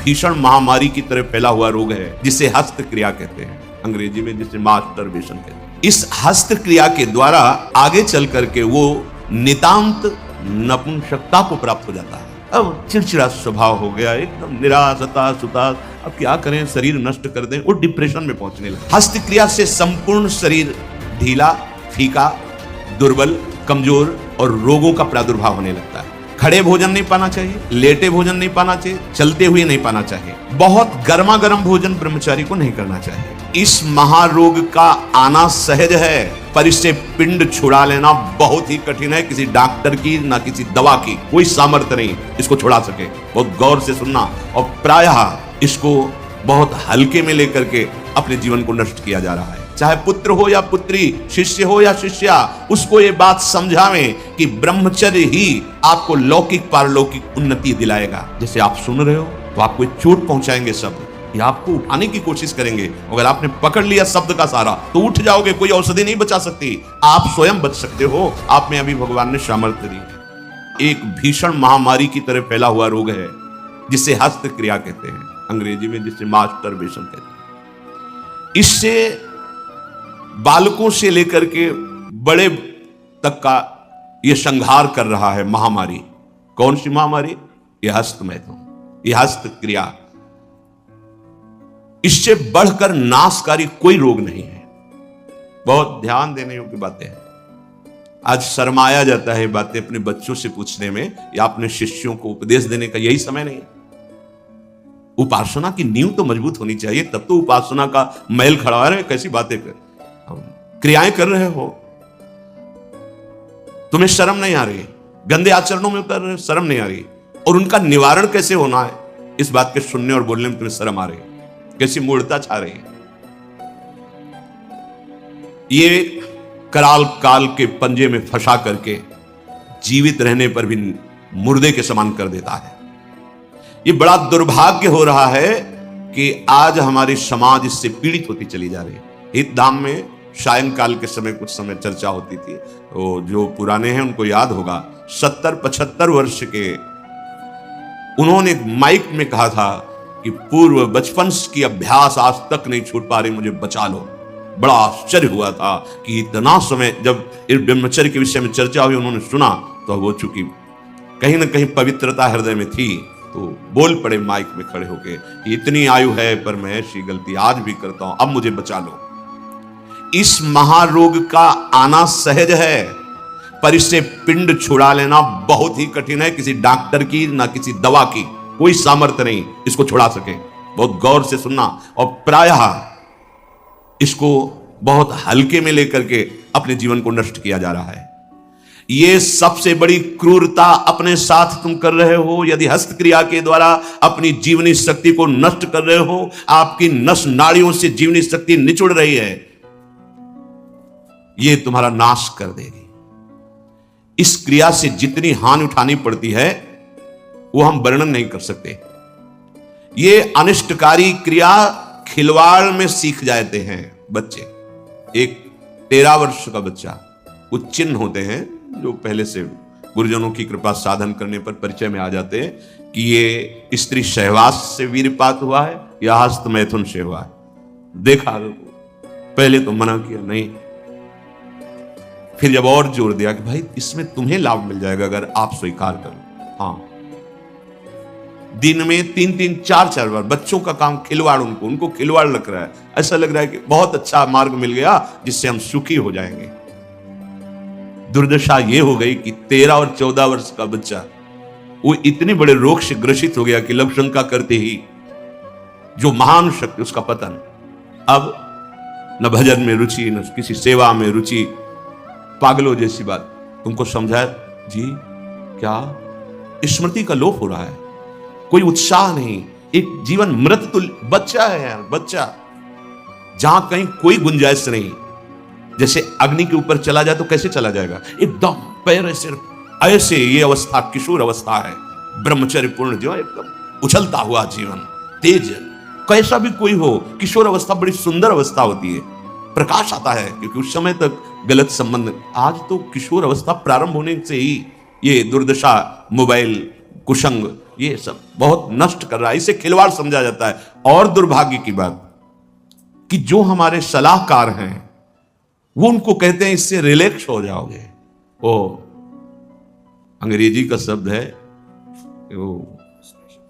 भीषण महामारी की तरह फैला हुआ रोग है जिसे हस्त क्रिया कहते हैं, अंग्रेजी में जिसे मास्टरबेशन कहते हैं। इस हस्त क्रिया के द्वारा आगे चल करके वो नितांत नपुंसकता को प्राप्त हो जाता है। अब चिड़चिड़ा स्वभाव हो गया, एकदम निराश हताश उतास, अब क्या करें, शरीर नष्ट कर दें, वो डिप्रेशन में पहुंचने लगा। हस्त क्रिया से संपूर्ण शरीर ढीला, फीका, दुर्बल, कमजोर और रोगों का प्रादुर्भाव होने लगता है। खड़े भोजन नहीं पाना चाहिए, लेटे भोजन नहीं पाना चाहिए, चलते हुए नहीं पाना चाहिए। बहुत गर्मा गर्म भोजन ब्रह्मचारी को नहीं करना चाहिए। इस महारोग का आना सहज है, पर इससे पिंड छुड़ा लेना बहुत ही कठिन है। किसी डॉक्टर की ना किसी दवा की कोई सामर्थ्य नहीं इसको छुड़ा सके। बहुत गौर से सुनना, और प्रायः इसको बहुत हल्के में लेकर के अपने जीवन को नष्ट किया जा रहा है। चाहे पुत्र हो या पुत्री, शिष्य हो या शिष्या, उसको ये बात समझावें कि ब्रह्मचर्य ही आपको लौकिक पारलौकिक उन्नति दिलाएगा। जैसे आप सुन रहे हो तो आपको चोट पहुंचाएंगे शब्द, या आपको उठाने की कोशिश करेंगे। अगर आपने पकड़ लिया शब्द का सारा तो उठ जाओगे, कोई औषधि नहीं बचा सकती, आप स्वयं बच सकते हो। आप में अभी भगवान ने सामर्थ्य दी। एक भीषण महामारी की तरह फैला हुआ रोग है जिसे हस्त क्रिया कहते हैं, अंग्रेजी में जिसे मास्टरबेशन कहते हैं। इससे बालकों से लेकर के बड़े तक का यह संहार कर रहा है महामारी। कौन सी महामारी? यह हस्त मैथुन, यह हस्त क्रिया। इससे बढ़कर नाशकारी कोई रोग नहीं है। बहुत ध्यान देने योग्य बातें हैं। आज शर्माया जाता है बातें अपने बच्चों से पूछने में, या अपने शिष्यों को उपदेश देने का यही समय नहीं है। उपासना की नींव तो मजबूत होनी चाहिए, तब तो उपासना का महल खड़ा है। कैसी बातें कर, क्रियाएं कर रहे हो, तुम्हें शर्म नहीं आ रही, गंदे आचरणों में उतर रहे हो, शर्म नहीं आ रही, और उनका निवारण कैसे होना है इस बात के सुनने और बोलने में तुम्हें शर्म आ रही है। कैसी मूर्खता छा रही है। ये कराल काल के पंजे में फंसा करके जीवित रहने पर भी मुर्दे के समान कर देता है। ये बड़ा दुर्भाग्य हो रहा है कि आज हमारी समाज इससे पीड़ित होती चली जा रही है। हितधाम में सायंकाल के समय कुछ समय चर्चा होती थी, तो जो पुराने हैं उनको याद होगा, 70-75 वर्ष के उन्होंने माइक में कहा था कि पूर्व बचपन की अभ्यास आज तक नहीं छूट पा रही, मुझे बचा लो। बड़ा आश्चर्य हुआ था कि इतना समय जब इस ब्रह्मचर्य के विषय में चर्चा हुई, उन्होंने सुना तो वो चूंकि कहीं ना कहीं पवित्रता हृदय में थी, तो बोल पड़े माइक में खड़े होके, इतनी आयु है पर मैं ऐसी गलती आज भी करता हूं, अब मुझे बचा लो। इस महारोग का आना सहज है, पर इससे पिंड छुड़ा लेना बहुत ही कठिन है। किसी डॉक्टर की ना किसी दवा की कोई सामर्थ्य नहीं इसको छुड़ा सके। बहुत गौर से सुनना, और प्रायः इसको बहुत हल्के में लेकर के अपने जीवन को नष्ट किया जा रहा है। यह सबसे बड़ी क्रूरता अपने साथ तुम कर रहे हो यदि हस्त क्रिया के द्वारा अपनी जीवनी शक्ति को नष्ट कर रहे हो। आपकी नस नाड़ियों से जीवनी शक्ति निचुड़ रही है, यह तुम्हारा नाश कर देगी। इस क्रिया से जितनी हानि उठानी पड़ती है वो हम वर्णन नहीं कर सकते। ये अनिष्टकारी क्रिया खिलवाड़ में सीख जाते हैं बच्चे। एक 13 वर्ष का बच्चा, कुछ चिन्ह होते हैं जो पहले से गुरुजनों की कृपा साधन करने पर परिचय में आ जाते हैं कि ये स्त्री सहवास से वीरपात हुआ है या हस्त मैथुन से हुआ है। देखा, पहले तो मना किया नहीं, फिर जब और जोर दिया कि भाई इसमें तुम्हें लाभ मिल जाएगा अगर आप स्वीकार करो। हाँ, दिन में 3-3, 4-4 बार बच्चों का काम खिलवाड़, उनको खिलवाड़ लग रहा है। ऐसा लग रहा है कि बहुत अच्छा मार्ग मिल गया जिससे हम सुखी हो जाएंगे। दुर्दशा ये हो गई कि 13 और 14 वर्ष का बच्चा वो इतने बड़े रोग से ग्रसित हो गया कि लघु शंका करते ही जो महान शक्ति, उसका पतन। अब न भजन में रुचि, न किसी सेवा में रुचि। पागलों जैसी बात। तुमको समझाया जी, क्या स्मृति का लोप हो रहा है, कोई उत्साह नहीं, एक जीवन मृत तुल्य बच्चा है यार, बच्चा, जहां कहीं कोई गुंजाइश नहीं। जैसे अग्नि के ऊपर चला जाए तो कैसे चला जाएगा, एकदम पैर ऐसे ये अवस्था किशोर अवस्था है, ब्रह्मचर्य पूर्ण जीवन, एकदम उछलता हुआ जीवन, तेज। कैसा भी कोई हो, किशोर अवस्था बड़ी सुंदर अवस्था होती है, प्रकाश आता है क्योंकि उस समय तक गलत संबंध। आज तो किशोर अवस्था प्रारंभ होने से ही ये दुर्दशा, मोबाइल, कुसंग, ये सब बहुत नष्ट कर रहा है, इसे खिलवाड़ समझा जाता है। और दुर्भाग्य की बात कि जो हमारे सलाहकार हैं वो उनको कहते हैं इससे रिलैक्स हो जाओगे। वो अंग्रेजी का शब्द है वो,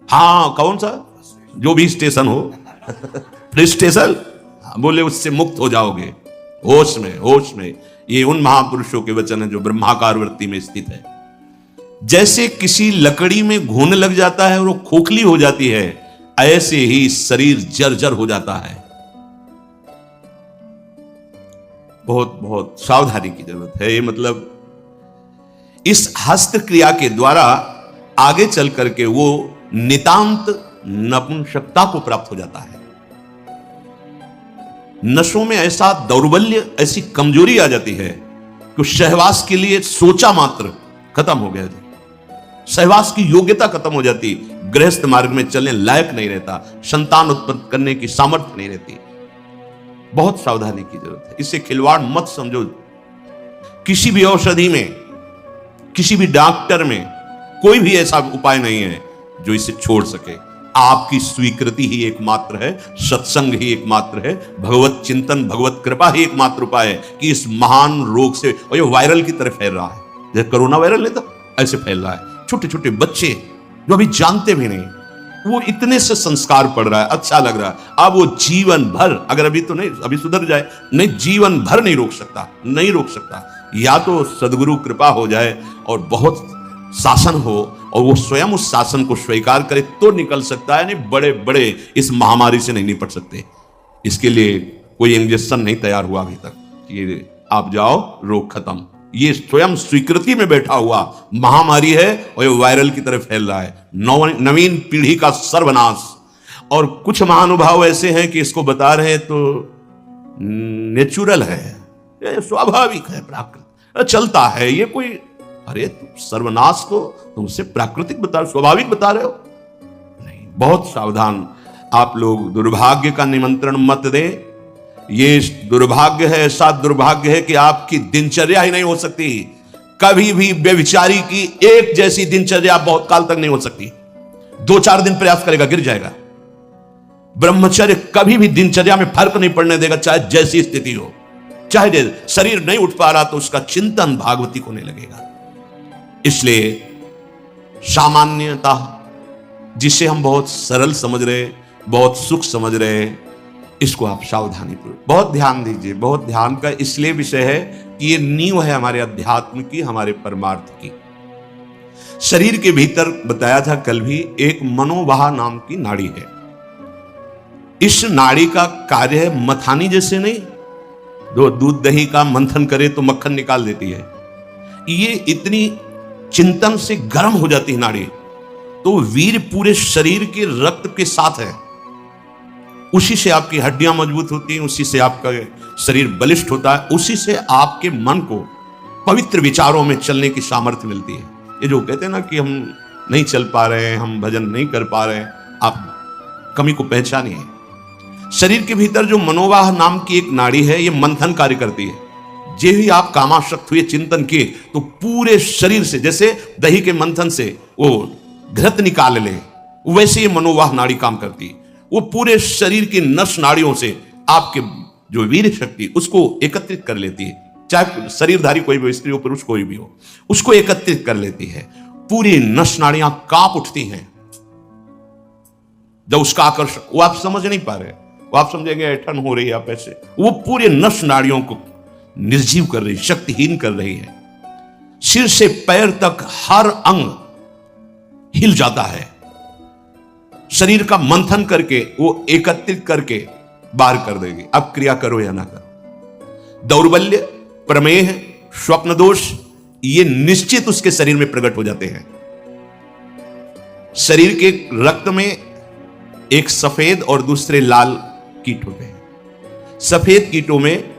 हाँ कौन सा, जो भी स्टेशन हो फ्रस्ट्रेशन, बोले उससे मुक्त हो जाओगे होश में, होश में। ये उन महापुरुषों के वचन है जो ब्रह्माकार वृत्ति में स्थित है। जैसे किसी लकड़ी में घुन लग जाता है और वो खोखली हो जाती है, ऐसे ही शरीर जर्जर हो जाता है। बहुत बहुत सावधानी की जरूरत है। ये मतलब इस हस्त क्रिया के द्वारा आगे चल करके वो नितांत नपुंसकता को प्राप्त हो जाता है। नशों में ऐसा दौर्बल्य, ऐसी कमजोरी आ जाती है कि सहवास के लिए सोचा मात्र खत्म हो गया जी। सहवास की योग्यता खत्म हो जाती, गृहस्थ मार्ग में चलने लायक नहीं रहता, संतान उत्पन्न करने की सामर्थ्य नहीं रहती। बहुत सावधानी की जरूरत है, इससे खिलवाड़ मत समझो। किसी भी औषधि में, किसी भी डॉक्टर में कोई भी ऐसा उपाय नहीं है जो इसे छोड़ सके। आपकी स्वीकृति ही एकमात्र है, सत्संग ही एकमात्र है, भगवत चिंतन, भगवत कृपा ही एकमात्र उपाय है कि इस महान रोग से, और ये वायरल की तरह फैल रहा है, जैसे कोरोना वायरल नहीं था ऐसे फैल रहा है। छोटे छोटे बच्चे जो अभी जानते भी नहीं, वो इतने से संस्कार पड़ रहा है, अच्छा लग रहा है। अब वो जीवन भर, अगर अभी तो नहीं, अभी सुधर जाए, नहीं जीवन भर नहीं रोक सकता, नहीं रोक सकता। या तो सदगुरु कृपा हो जाए और बहुत शासन हो और वो स्वयं उस शासन को स्वीकार करे तो निकल सकता है, नहीं बड़े बड़े इस महामारी से नहीं निपट सकते। इसके लिए कोई इंजेक्शन नहीं तैयार हुआ अभी तक कि आप जाओ रोग खत्म। ये स्वयं स्वीकृति में बैठा हुआ महामारी है और ये वायरल की तरफ फैल रहा है। नवीन पीढ़ी का सर्वनाश। और कुछ महानुभाव ऐसे हैं कि इसको बता रहे हैं तो नेचुरल है, स्वाभाविक है, प्राकृतिक चलता है, ये कोई, अरे सर्वनाश को तुमसे प्राकृतिक बता, स्वाभाविक बता रहे हो? नहीं, बहुत सावधान आप लोग। दुर्भाग्य का निमंत्रण मत दें। ये दुर्भाग्य है, ऐसा दुर्भाग्य है कि आपकी दिनचर्या ही नहीं हो सकती। कभी भी व्यभिचारी की एक जैसी दिनचर्या बहुत काल तक नहीं हो सकती। 2-4 दिन प्रयास करेगा, गिर जाएगा। ब्रह्मचर्य कभी भी दिनचर्या में फर्क नहीं पड़ने देगा, चाहे जैसी स्थिति हो। चाहे शरीर नहीं उठ पा रहा तो उसका चिंतन भागवती को नहीं लगेगा। इसलिए सामान्यता, जिसे हम बहुत सरल समझ रहे, बहुत सुख समझ रहे, इसको आप सावधानी पूर्वक बहुत ध्यान दीजिए। बहुत ध्यान का इसलिए विषय है कि ये नींव है हमारे अध्यात्म की, हमारे परमार्थ की। शरीर के भीतर बताया था कल भी, एक मनोवाह नाम की नाड़ी है। इस नाड़ी का कार्य है मथानी जैसे नहीं, जो दूध दही का मंथन करे तो मक्खन निकाल देती है, ये इतनी चिंतन से गर्म हो जाती है नाड़ी, तो वीर पूरे शरीर के रक्त के साथ है। उसी से आपकी हड्डियां मजबूत होती हैं, उसी से आपका शरीर बलिष्ठ होता है, उसी से आपके मन को पवित्र विचारों में चलने की सामर्थ्य मिलती है। ये जो कहते हैं ना कि हम नहीं चल पा रहे हैं, हम भजन नहीं कर पा रहे हैं, आप कमी को पहचानिए। शरीर के भीतर जो मनोवाह नाम की एक नाड़ी है, ये मंथन कार्य करती है। जे ही आप कामासक्त हुए, चिंतन किए, तो पूरे शरीर से, जैसे दही के मंथन से वो घृत निकाल ले, वैसे ये मनोवाह नाड़ी काम करती है। वो पूरे शरीर की नस नाड़ियों से आपके जो वीर शक्ति उसको एकत्रित कर लेती है। चाहे शरीरधारी कोई भी, स्त्री हो पुरुष कोई भी हो, उसको एकत्रित कर लेती है। पूरी नस नाड़ियां कांप उठती हैं जब उसका आकर्षण, वो आप समझ नहीं पा रहे, वो आप समझेंगे ऐठन हो रही है आप ऐसे, वो पूरे नस नाड़ियों को निर्जीव कर रही, शक्तिहीन कर रही है। सिर से पैर तक हर अंग हिल जाता है। शरीर का मंथन करके वो एकत्रित करके बाहर कर देगी। अब क्रिया करो या ना करो, दौर्बल्य, प्रमेह, स्वप्न दोष, ये निश्चित उसके शरीर में प्रकट हो जाते हैं। शरीर के रक्त में एक सफेद और दूसरे लाल कीट होते हैं। सफेद कीटों में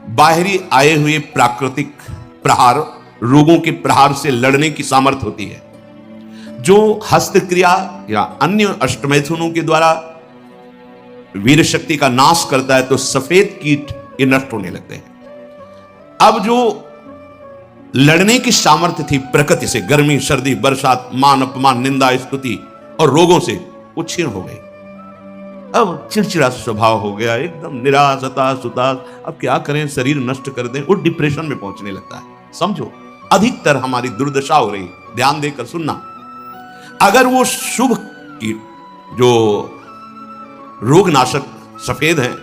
बाहरी आए हुए प्राकृतिक प्रहार, रोगों के प्रहार से लड़ने की सामर्थ्य होती है। जो हस्त क्रिया या अन्य अष्टमैथुनों के द्वारा वीर शक्ति का नाश करता है, तो सफेद कीट ये नष्ट होने लगते हैं। अब जो लड़ने की सामर्थ्य थी प्रकृति से, गर्मी, सर्दी, बरसात, मान अपमान, निंदा, स्तुति, और रोगों से वो क्षीण हो गई। अब चिड़चिड़ा स्वभाव हो गया, एकदम निराश, हताश, उदास। अब क्या करें, शरीर नष्ट कर दें, वो डिप्रेशन में पहुंचने लगता है। समझो, अधिकतर हमारी दुर्दशा हो रही। ध्यान देकर सुनना। अगर वो शुभ कीट जो रोगनाशक सफेद हैं,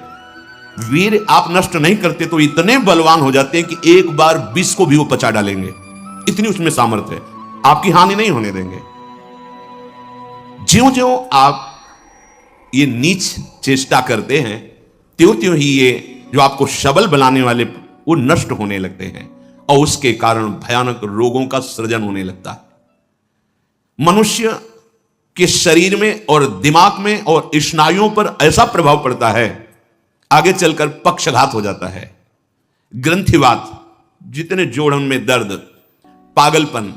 वीर आप नष्ट नहीं करते तो इतने बलवान हो जाते हैं कि एक बार विष को भी वो पचा डालेंगे। इतनी उसमें सामर्थ्य है, आपकी हानि नहीं होने देंगे। ज्यों ज्यों आप ये नीच चेष्टा करते हैं, त्यों त्यों ही ये जो आपको सबल बनाने वाले वो नष्ट होने लगते हैं और उसके कारण भयानक रोगों का सृजन होने लगता है। मनुष्य के शरीर में और दिमाग में और स्नायुओं पर ऐसा प्रभाव पड़ता है, आगे चलकर पक्षघात हो जाता है, ग्रंथिवात, जितने जोड़ों में दर्द, पागलपन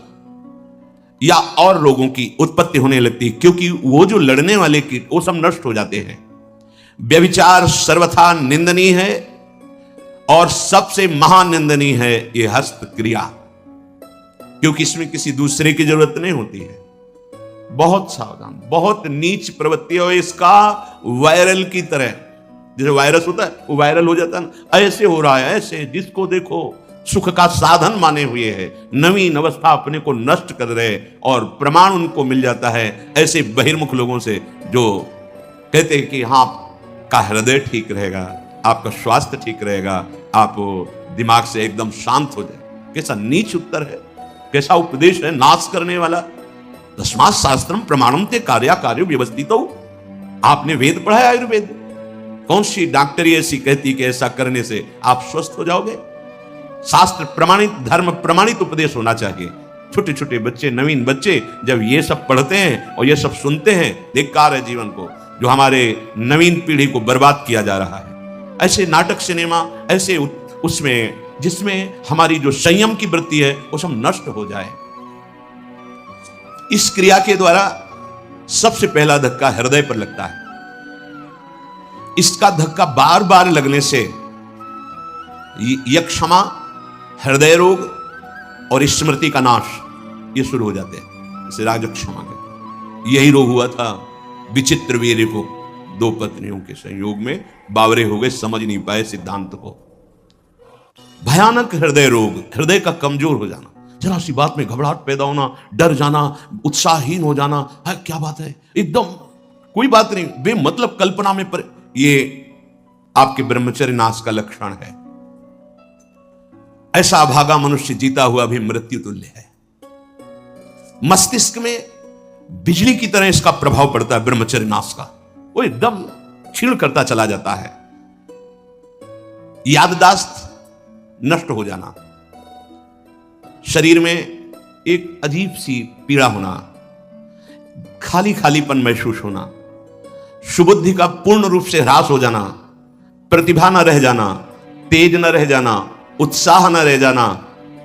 या और रोगों की उत्पत्ति होने लगती है, क्योंकि वो जो लड़ने वाले कीट वो सब नष्ट हो जाते हैं। व्यभिचार सर्वथा निंदनीय है और सबसे महानिंदनीय है ये हस्त क्रिया, क्योंकि इसमें किसी दूसरे की जरूरत नहीं होती है। बहुत सावधान, बहुत नीच प्रवृत्ति है इसका। वायरल की तरह, जैसे वायरस होता है वो वायरल हो जाता है, ऐसे हो रहा है, ऐसे जिसको देखो सुख का साधन माने हुए है, नवीन अवस्था अपने को नष्ट कर रहे और प्रमाण उनको मिल जाता है ऐसे बहिर्मुख लोगों से जो कहते हैं कि हाँ, आपका हृदय ठीक रहेगा, आपका स्वास्थ्य ठीक रहेगा, आप दिमाग से एकदम शांत हो जाए। कैसा नीच उत्तर है, कैसा उपदेश है, नाश करने वाला। तस्मात् शास्त्रम प्रमाणम ते कार्या कार्य व्यवस्थितो। आपने वेद पढ़ा है, आयुर्वेद। कौन सी डॉक्टरी ऐसी कहती कि ऐसा करने से आप स्वस्थ हो जाओगे? शास्त्र प्रमाणित, धर्म प्रमाणित उपदेश होना चाहिए। छोटे छोटे बच्चे, नवीन बच्चे जब ये सब पढ़ते हैं और ये सब सुनते हैं, धिक्कार है जीवन को, जो हमारे नवीन पीढ़ी को बर्बाद किया जा रहा है। ऐसे नाटक, सिनेमा, ऐसे उसमें जिसमें हमारी जो संयम की वृत्ति है वो सब नष्ट हो जाए। इस क्रिया के द्वारा सबसे पहला धक्का हृदय पर लगता है। इसका धक्का बार बार लगने से यक्षमा, हृदय रोग और स्मृति का नाश ये शुरू हो जाते हैं। इसे राजक्षमा कहते हैं। यही रोग हुआ था विचित्र वीर को। दो पत्नियों के संयोग में बावरे हो गए, समझ नहीं पाए सिद्धांत को। भयानक हृदय रोग, हृदय का कमजोर हो जाना, जरा सी बात में घबराहट पैदा होना, डर जाना, उत्साहहीन हो जाना, है क्या बात है, एकदम कोई बात नहीं, बेमतलब कल्पना में पर, ये आपके ब्रह्मचर्य नाश का लक्षण है। ऐसा अभागा मनुष्य जीता हुआ भी मृत्यु तुल्य है। मस्तिष्क में बिजली की तरह इसका प्रभाव पड़ता है ब्रह्मचर्य नाश का, वो एकदम क्षीण करता चला जाता है। याददाश्त नष्ट हो जाना, शरीर में एक अजीब सी पीड़ा होना, खाली खालीपन महसूस होना, सुबुद्धि का पूर्ण रूप से ह्रास हो जाना, प्रतिभा न रह जाना, तेज न रह जाना, उत्साह न रह जाना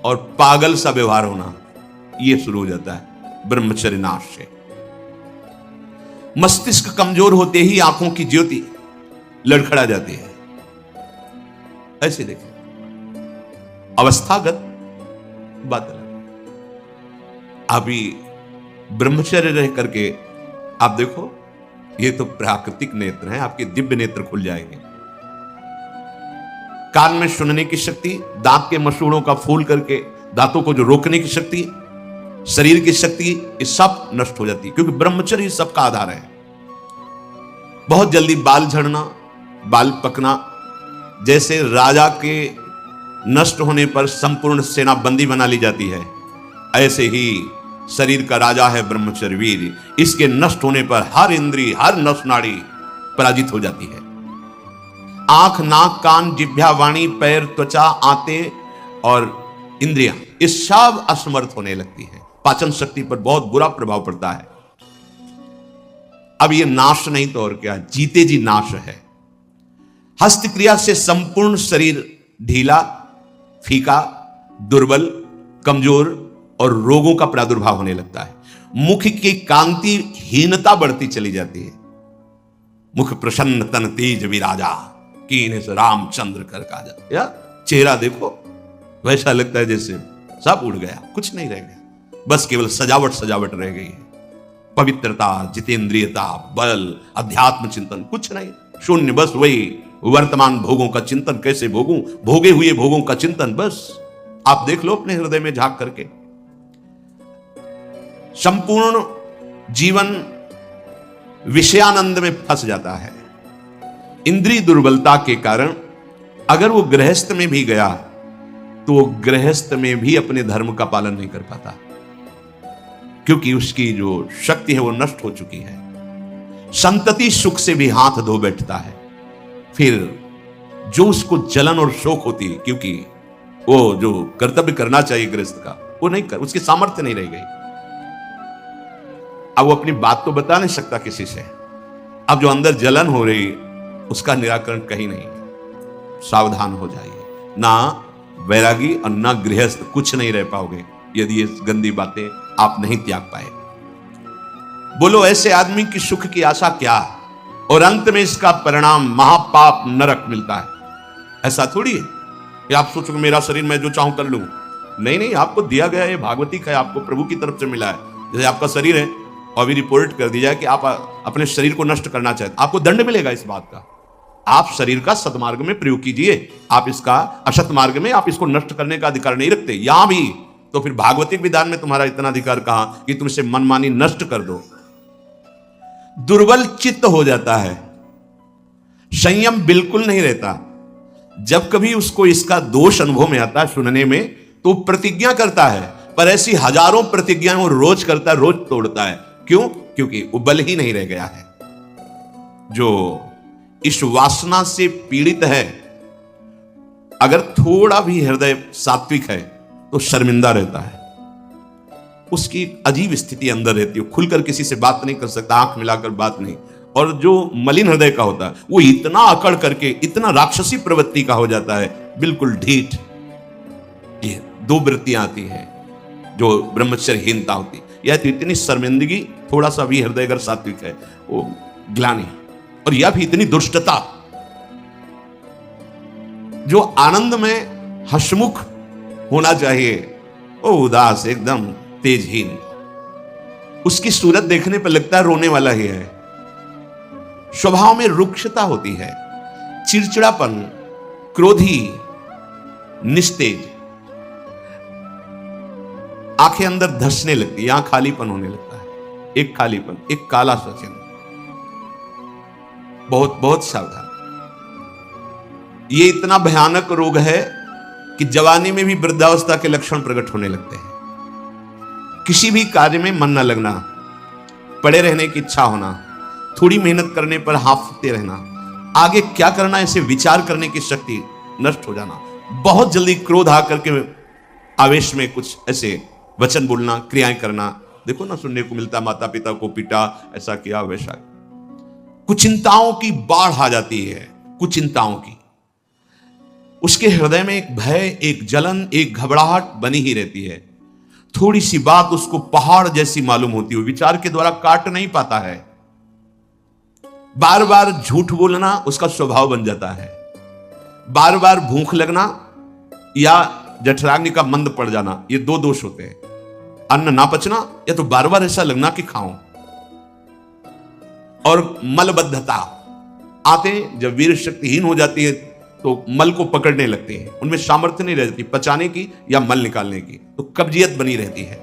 और पागल सा व्यवहार होना, यह शुरू हो जाता है ब्रह्मचर्य नाश से। मस्तिष्क कमजोर होते ही आंखों की ज्योति लड़खड़ा जाती है। ऐसे देखें, अवस्थागत बात अलग। अभी ब्रह्मचर्य रह करके आप देखो, ये तो प्राकृतिक नेत्र हैं, आपके दिव्य नेत्र खुल जाएंगे। कान में सुनने की शक्ति, दांत के मसूड़ों का फूल करके दांतों को जो रोकने की शक्ति, शरीर की शक्ति, ये सब नष्ट हो जाती है, क्योंकि ब्रह्मचर्य सबका आधार है। बहुत जल्दी बाल झड़ना, बाल पकना, जैसे राजा के नष्ट होने पर संपूर्ण सेना बंदी बना ली जाती है, ऐसे ही शरीर का राजा है ब्रह्मचर्य वीर। इसके नष्ट होने पर हर इंद्रिय, हर नस नाड़ी पराजित हो जाती है। आंख, नाक, कान, जिह्वा, वाणी, पैर, त्वचा, आंतें और इंद्रियां, ये सब असमर्थ होने लगती है। पाचन शक्ति पर बहुत बुरा प्रभाव पड़ता है। अब ये नाश नहीं तो और क्या, जीते जी नाश है। हस्त क्रिया से संपूर्ण शरीर ढीला, फीका, दुर्बल, कमजोर और रोगों का प्रादुर्भाव होने लगता है। मुख की कांति हीनता बढ़ती चली जाती है। मुख प्रसन्न तन तेज विराजा, कीन से रामचंद्र कर काजा। या चेहरा देखो, वैसा लगता है जैसे सब उड़ गया, कुछ नहीं रह गया, बस केवल सजावट सजावट रह गई है। पवित्रता, जितेंद्रियता, बल, अध्यात्म चिंतन कुछ नहीं, शून्य। बस वही वर्तमान भोगों का चिंतन, कैसे भोगूं, भोगे हुए भोगों का चिंतन। बस आप देख लो अपने हृदय में झांक करके। संपूर्ण जीवन विषयानंद में फंस जाता है। इंद्रिय दुर्बलता के कारण अगर वो गृहस्थ में भी गया तो वो गृहस्थ में भी अपने धर्म का पालन नहीं कर पाता, क्योंकि उसकी जो शक्ति है वो नष्ट हो चुकी है। संतति सुख से भी हाथ धो बैठता है, फिर जो उसको जलन और शोक होती है, क्योंकि वो जो कर्तव्य करना चाहिए गृहस्थ का वो नहीं कर, उसकी सामर्थ्य नहीं रह गई। अब वो अपनी बात तो बता नहीं सकता किसी से। अब जो अंदर जलन हो रही उसका निराकरण कहीं नहीं। सावधान हो जाइए, ना वैरागी और ना गृहस्थ कुछ नहीं रह पाओगे यदि ये गंदी बातें आप नहीं त्याग पाए। बोलो ऐसे आदमी की सुख की आशा क्या, और अंत में इसका परिणाम महापाप नरक मिलता है। ऐसा थोड़ी है कि आप सोचो मेरा शरीर मैं जो चाहूं कर लूं। नहीं नहीं, आपको दिया गया ये भागवतिक है, आपको प्रभु की तरफ से मिला है। जैसे आपका शरीर है और भी रिपोर्ट कर दी जाए कि आप अपने शरीर को नष्ट करना चाहते, आपको दंड मिलेगा इस बात का। आप शरीर का सदमार्ग में प्रयोग कीजिए, आप इसका असत मार्ग में आप इसको नष्ट करने का अधिकार नहीं रखते। यहां भी तो फिर भागवतिक विधान में तुम्हारा इतना अधिकार कहां कि तुम इसे मनमानी नष्ट कर दो। दुर्बल चित्त हो जाता है, संयम बिल्कुल नहीं रहता। जब कभी उसको इसका दोष अनुभव में आता है सुनने में, तो प्रतिज्ञा करता है, पर ऐसी हजारों प्रतिज्ञाएं वो रोज करता है, रोज तोड़ता है। क्यों? क्योंकि वो बल ही नहीं रह गया है। जो इस वासना से पीड़ित है, अगर थोड़ा भी हृदय सात्विक है तो शर्मिंदा रहता है, उसकी अजीब स्थिति अंदर रहती है, खुलकर किसी से बात नहीं कर सकता, आंख मिलाकर बात नहीं। और जो मलिन हृदय का होता है वो इतना अकड़ करके इतना राक्षसी प्रवृत्ति का हो जाता है, बिल्कुल ढीठ। ये दो वृत्तियां आती हैं जो ब्रह्मचर्यहीनता होती, यह तो इतनी शर्मिंदगी, थोड़ा सा भी हृदय अगर सात्विक है वो ग्लानि, और यह भी इतनी दुष्टता। जो आनंद में हसमुख होना चाहिए वो उदास, एकदम तेजहीन। उसकी सूरत देखने पर लगता है रोने वाला ही है। स्वभाव में रुक्षता होती है, चिड़चिड़ापन, क्रोधी, निस्तेज, आंखें अंदर धंसने लगती, यहां खालीपन होने लगता है। एक खालीपन, एक काला सा चिन्ह। बहुत बहुत सावधान। ये इतना भयानक रोग है कि जवानी में भी वृद्धावस्था के लक्षण प्रकट होने लगते हैं। किसी भी कार्य में मन न लगना, पड़े रहने की इच्छा होना, थोड़ी मेहनत करने पर हाफते रहना, आगे क्या करना ऐसे विचार करने की शक्ति नष्ट हो जाना, बहुत जल्दी क्रोध आकर के आवेश में कुछ ऐसे वचन बोलना, क्रियाएं करना। देखो ना, सुनने को मिलता, माता पिता को पीटा, ऐसा किया, वैसा। कुचिंताओं की बाढ़ आ जाती है, कुचिंताओं की। उसके हृदय में एक भय, एक जलन, एक घबराहट बनी ही रहती है। थोड़ी सी बात उसको पहाड़ जैसी मालूम होती है, विचार के द्वारा काट नहीं पाता है। बार बार झूठ बोलना उसका स्वभाव बन जाता है। बार बार भूख लगना या जठराग्नि का मंद पड़ जाना, ये दो दोष होते हैं। अन्न ना पचना या तो बार बार ऐसा लगना कि खाऊं। और मलबद्धता आते, जब वीर शक्तिहीन हो जाती है तो मल को पकड़ने लगते हैं, उनमें सामर्थ्य नहीं रहती पचाने की या मल निकालने की, तो कब्जियत बनी रहती है।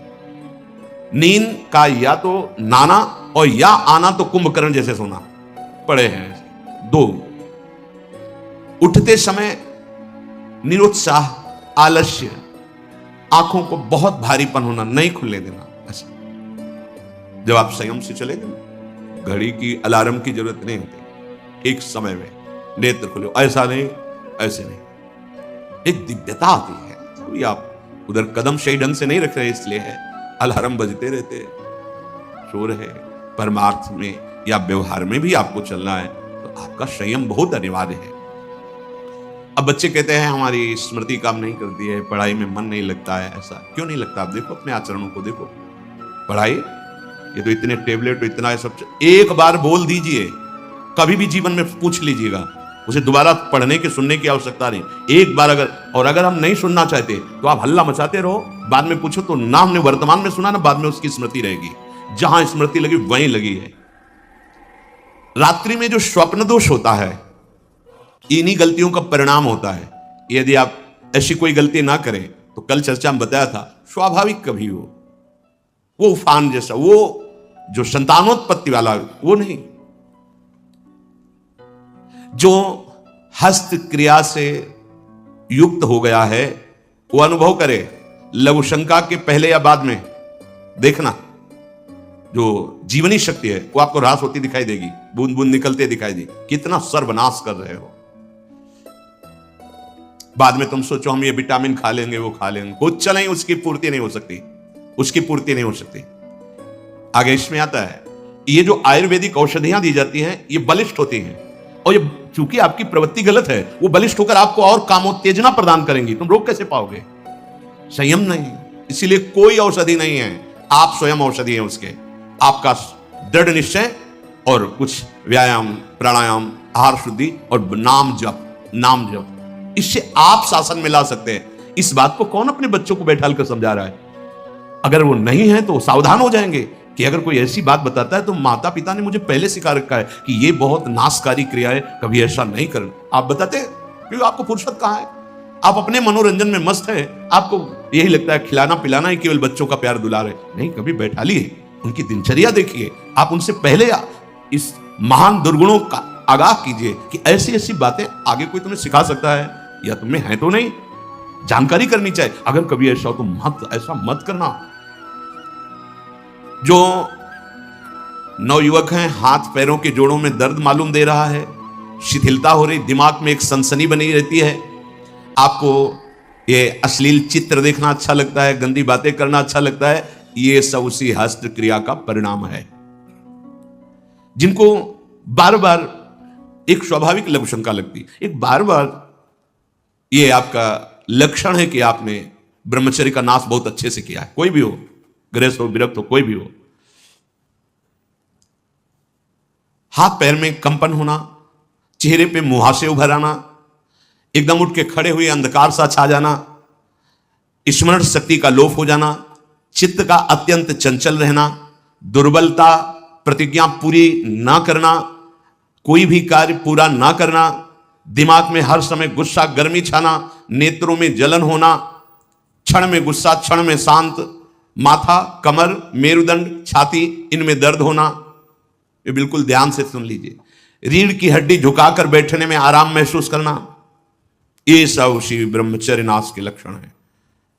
नींद का या तो नाना और या आना तो कुंभकर्ण जैसे सोना पड़े हैं। दो, उठते समय निरुत्साह, आलस्य, आंखों को बहुत भारीपन होना, नहीं खुलने देना। ऐसा जब आप संयम से चलेंगे ना, घड़ी की अलार्म की जरूरत नहीं होती, एक समय में नेत्र खुले, ऐसा नहीं ऐसे नहीं, एक दिव्यता आती है। तो आप उधर कदम सही ढंग से नहीं रख रहे, इसलिए है अलार्म बजते रहते, शोर है। परमार्थ में या व्यवहार में भी आपको चलना है तो आपका संयम बहुत अनिवार्य है। अब बच्चे कहते हैं हमारी स्मृति काम नहीं करती है, पढ़ाई में मन नहीं लगता है। ऐसा क्यों नहीं लगता? आप देखो अपने आचरणों को, देखो पढ़ाई, ये तो इतने टेबलेट, इतना सब, एक बार बोल दीजिए, कभी भी जीवन में पूछ लीजिएगा, उसे दोबारा पढ़ने के सुनने की आवश्यकता नहीं। एक बार अगर हम नहीं सुनना चाहते तो आप हल्ला मचाते रहो, बाद में पूछो तो ना हमने वर्तमान में सुना ना बाद में उसकी स्मृति रहेगी। जहां स्मृति लगी वहीं लगी है। रात्रि में जो स्वप्न दोष होता है, इन्हीं गलतियों का परिणाम होता है। यदि आप ऐसी कोई गलती ना करें तो कल चर्चा में बताया था, स्वाभाविक कभी हो, वो उफान जैसा, वो जो संतानोत्पत्ति वाला, वो नहीं। जो हस्त क्रिया से युक्त हो गया है वो अनुभव करे, लघु शंका के पहले या बाद में देखना, जो जीवनी शक्ति है वो आपको ह्रास होती दिखाई देगी, बूंद बूंद निकलते दिखाई देगी, कितना सर्वनाश कर रहे हो। बाद में तुम सोचो हम ये विटामिन खा लेंगे, वो खा लेंगे, कुछ चलें, उसकी पूर्ति नहीं हो सकती, उसकी पूर्ति नहीं हो सकती। आगे इसमें आता है, ये जो आयुर्वेदिक औषधियां दी जाती हैं ये बलिष्ठ होती हैं, और ये चूंकि आपकी प्रवृत्ति गलत है, वो बलिष्ठ होकर आपको और कामोत्तेजना प्रदान करेंगी, तुम रोक कैसे पाओगे? संयम नहीं। इसीलिए कोई औषधि नहीं है, आप स्वयं औषधि हैं उसके। आपका दृढ़ निश्चय और कुछ व्यायाम, प्राणायाम, आहार शुद्धि और नाम जप, इससे आप शासन में ला सकते हैं। इस बात को कौन अपने बच्चों को बैठाल कर समझा रहा है? अगर वो नहीं है तो सावधान हो जाएंगे कि अगर कोई ऐसी बात बताता है तो माता पिता ने मुझे पहले सिखा रखा है कि ये बहुत नाशकारी क्रिया है, कभी ऐसा नहीं करना। आप बताते क्योंकि आपको फुर्सत कहां है, आप अपने मनोरंजन में मस्त है, आपको यही लगता है खिलाना पिलाना ही केवल बच्चों का प्यार दुलार है। नहीं, कभी बैठा लिए, उनकी दिनचर्या देखिए, आप उनसे पहले इस महान दुर्गुणों का आगाह कीजिए कि ऐसी ऐसी बातें आगे कोई तुम्हें सिखा सकता है या तुम्हें है तो नहीं, जानकारी करनी चाहिए। अगर कभी ऐसा हो तो ऐसा मत करना। जो नवयुवक हैं, हाथ पैरों के जोड़ों में दर्द मालूम दे रहा है, शिथिलता हो रही, दिमाग में एक सनसनी बनी रहती है, आपको ये अश्लील चित्र देखना अच्छा लगता है, गंदी बातें करना अच्छा लगता है, ये सब उसी हस्त क्रिया का परिणाम है। जिनको बार बार एक स्वाभाविक लघु शंका लगती, एक बार बार ये आपका लक्षण है कि आपने ब्रह्मचर्य का नाश बहुत अच्छे से किया है। कोई भी हो, गृहस्थ हो, विरक्त हो, कोई भी हो, हाथ पैर में कंपन होना, चेहरे पे मुहासे उभर आना, एकदम उठ के खड़े हुए अंधकार सा छा जाना, स्मरण शक्ति का लोप हो जाना, चित्त का अत्यंत चंचल रहना, दुर्बलता, प्रतिज्ञा पूरी ना करना, कोई भी कार्य पूरा ना करना, दिमाग में हर समय गुस्सा गर्मी छाना, नेत्रों में जलन होना, क्षण में गुस्सा क्षण में शांत, माथा, कमर, मेरुदंड, छाती, इनमें दर्द होना। ये बिल्कुल ध्यान से सुन लीजिए। रीढ़ की हड्डी झुकाकर बैठने में आराम महसूस करना, ये सब उसी ब्रह्मचर्य नाश के लक्षण है।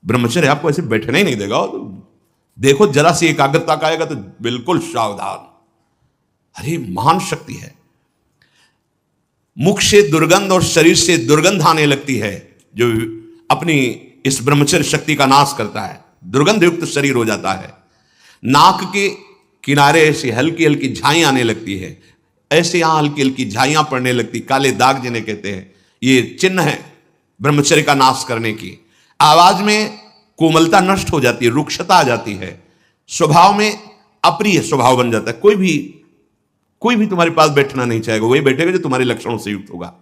ब्रह्मचर्य आपको ऐसे बैठने ही नहीं देगा। तो देखो जरा सी एकाग्रता का आएगा तो बिल्कुल सावधान। अरे महान शक्ति है। मुख से दुर्गंध और शरीर से दुर्गंध आने लगती है जो अपनी इस ब्रह्मचर्य शक्ति का नाश करता है, दुर्गंध युक्त शरीर हो जाता है। नाक के किनारे ऐसी हल्की हल्की झाई आने लगती है, ऐसे यहां हल्की हल्की झाइयां पड़ने लगती, काले दाग जिन्हें कहते हैं, ये चिन्ह है ब्रह्मचर्य का नाश करने की। आवाज में कोमलता नष्ट हो जाती है, रुक्षता आ जाती है, स्वभाव में अप्रिय स्वभाव बन जाता है। कोई भी तुम्हारे पास बैठना नहीं चाहेगा, वही बैठेगा जो तुम्हारे लक्षणों से युक्त होगा।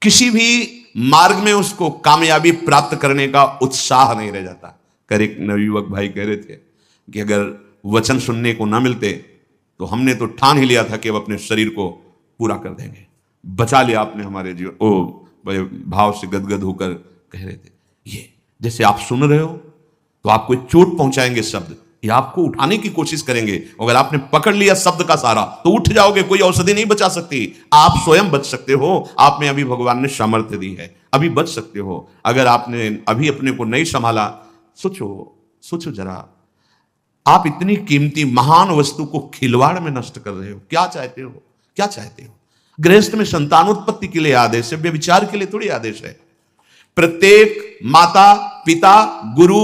किसी भी मार्ग में उसको कामयाबी प्राप्त करने का उत्साह नहीं रह जाता। कर एक नवयुवक भाई कह रहे थे कि अगर वचन सुनने को ना मिलते तो हमने तो ठान ही लिया था कि अब अपने शरीर को पूरा कर देंगे। बचा लिया आपने हमारे जीवन। ओ बड़े भाव से गदगद होकर कह रहे थे, ये जैसे आप सुन रहे हो तो आपको चोट पहुंचाएंगे शब्द, ये आपको उठाने की कोशिश करेंगे। अगर आपने पकड़ लिया शब्द का सारा तो उठ जाओगे, कोई औषधि नहीं बचा सकती। आप स्वयं बच सकते हो, आप में अभी भगवान ने सामर्थ्य दी है, अभी बच सकते हो। अगर आपने अभी अपने को नहीं संभाला, सोचो जरा, आप इतनी कीमती महान वस्तु को खिलवाड़ में नष्ट कर रहे हो। क्या चाहते हो? क्या चाहते हो? गृहस्थ में संतानोत्पत्ति के लिए आदेश है, व्यभिचार के लिए थोड़ी आदेश है। प्रत्येक माता पिता गुरु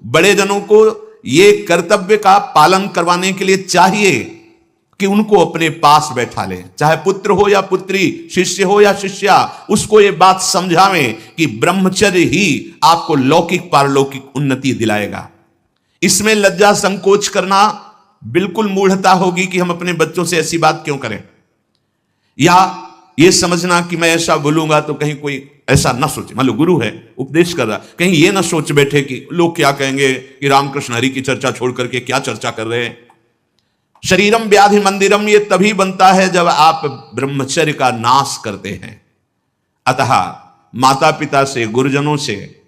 बड़े जनों को ये कर्तव्य का पालन करवाने के लिए चाहिए कि उनको अपने पास बैठा ले, चाहे पुत्र हो या पुत्री, शिष्य हो या शिष्या, उसको ये बात समझावें कि ब्रह्मचर्य ही आपको लौकिक पारलौकिक उन्नति दिलाएगा। इसमें लज्जा संकोच करना बिल्कुल मूढ़ता होगी कि हम अपने बच्चों से ऐसी बात क्यों करें, या ये समझना कि मैं ऐसा बोलूंगा तो कहीं कोई ऐसा ना सोचे। मान लो गुरु है, उपदेश कर रहा, कहीं ये ना सोच बैठे कि लोग क्या कहेंगे कि रामकृष्ण हरि की चर्चा छोड़ करके क्या चर्चा कर रहे हैं। शरीरम व्याधि मंदिरम ये तभी बनता है जब आप ब्रह्मचर्य का नाश करते हैं। अतः माता पिता से, गुरुजनों से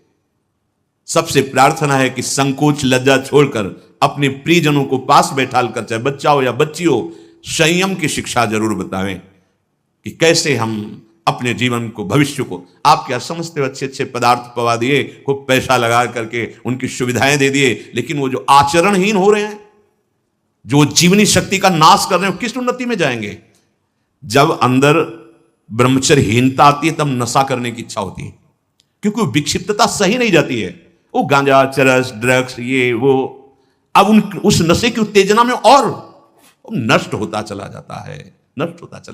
सबसे प्रार्थना है कि संकोच लज्जा छोड़कर अपने प्रियजनों को पास बैठाल कर, चाहे बच्चा हो या बच्ची हो, संयम की शिक्षा जरूर बतावें कि कैसे हम अपने जीवन को, भविष्य को, आप क्या समझते हो, अच्छे अच्छे पदार्थ पवा दिए, खूब पैसा लगा करके उनकी सुविधाएं दे दिए, लेकिन वो जो आचरणहीन हो रहे हैं, जो जीवनी शक्ति का नाश कर रहे हैं, किस उन्नति में जाएंगे? जब अंदर ब्रह्मचर्यहीनता आती है तब नशा करने की इच्छा होती है, क्योंकि वो विक्षिप्तता सही नहीं जाती है। वो गांजा, चरस, ड्रग्स, ये वो, अब उस नशे की उत्तेजना में और नष्ट होता चला जाता है, नष्ट होता चला